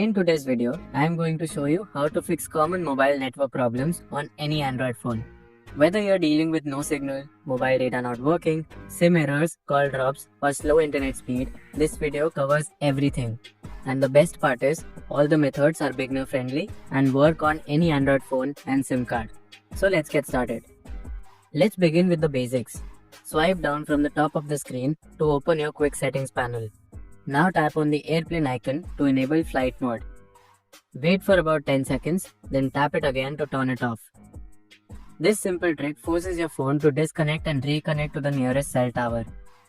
In today's video, I am going to show you how to fix common mobile network problems on any Android phone. Whether you're dealing with no signal, mobile data not working, SIM errors, call drops, or slow internet speed, this video covers everything. And the best part is, all the methods are beginner friendly and work on any Android phone and SIM card. So let's get started. Let's begin with the basics. Swipe down from the top of the screen to open your quick settings panel. Now tap on the airplane icon to enable flight mode. Wait for about 10 seconds, then tap it again to turn it off. This simple trick forces your phone to disconnect and reconnect to the nearest cell tower.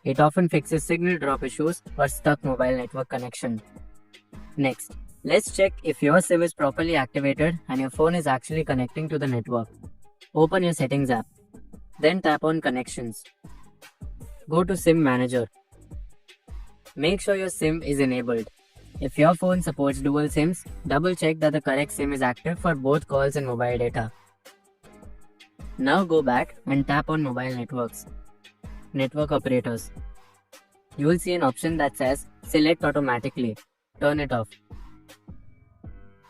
It often fixes signal drop issues or stuck mobile network connection. Next, let's check if your SIM is properly activated and your phone is actually connecting to the network. Open your settings app. Then tap on connections. Go to SIM manager. Make sure your SIM is enabled. If your phone supports dual SIMs, double check that the correct SIM is active for both calls and mobile data. Now go back and tap on mobile networks. Network operators. You will see an option that says select automatically. Turn it off.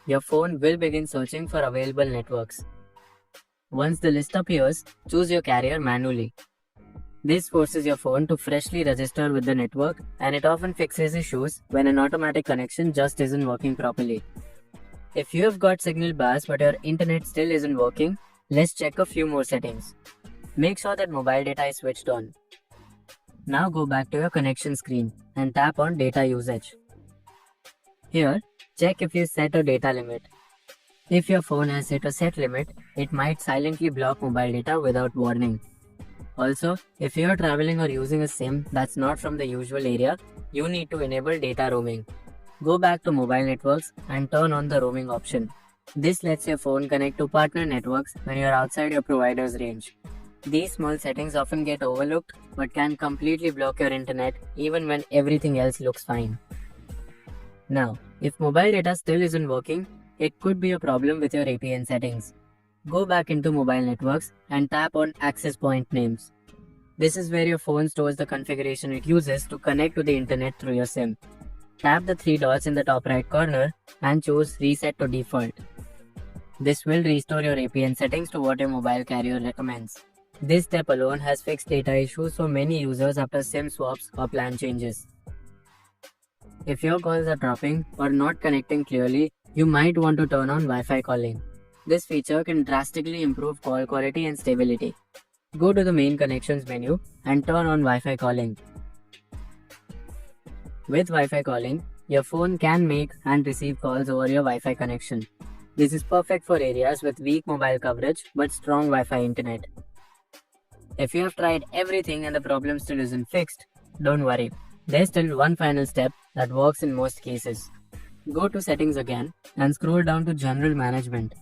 Your phone will begin searching for available networks. Once the list appears, choose your carrier manually. This forces your phone to freshly register with the network, and it often fixes issues when an automatic connection just isn't working properly. If you have got signal bars but your internet still isn't working, let's check a few more settings. Make sure that mobile data is switched on. Now go back to your connection screen and tap on data usage. Here, check if you set a data limit. If your phone has set a set limit, it might silently block mobile data without warning. Also, if you are traveling or using a SIM that's not from the usual area, you need to enable data roaming. Go back to mobile networks and turn on the roaming option. This lets your phone connect to partner networks when you are outside your provider's range. These small settings often get overlooked but can completely block your internet even when everything else looks fine. Now, if mobile data still isn't working, it could be a problem with your APN settings. Go back into mobile networks and tap on access point names. This is where your phone stores the configuration it uses to connect to the internet through your SIM. Tap the three dots in the top right corner and choose reset to default. This will restore your APN settings to what your mobile carrier recommends. This step alone has fixed data issues for many users after SIM swaps or plan changes. If your calls are dropping or not connecting clearly, you might want to turn on Wi-Fi calling. This feature can drastically improve call quality and stability. Go to the main connections menu and turn on Wi-Fi calling. With Wi-Fi calling, your phone can make and receive calls over your Wi-Fi connection. This is perfect for areas with weak mobile coverage but strong Wi-Fi internet. If you have tried everything and the problem still isn't fixed, don't worry. There's still one final step that works in most cases. Go to settings again and scroll down to general management.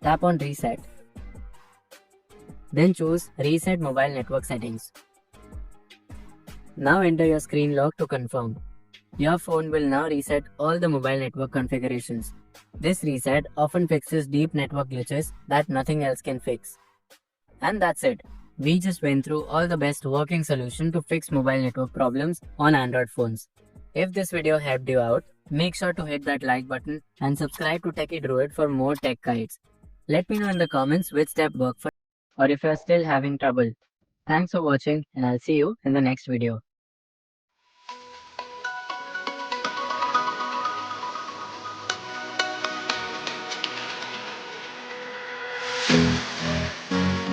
Tap on reset. Then choose reset mobile network settings. Now enter your screen lock to confirm. Your phone will now reset all the mobile network configurations. This reset often fixes deep network glitches that nothing else can fix. And that's it. We just went through all the best working solutions to fix mobile network problems on Android phones. If this video helped you out, make sure to hit that like button and subscribe to Techie Druid for more tech guides. Let me know in the comments which step worked for you or if you are still having trouble. Thanks for watching and I'll see you in the next video.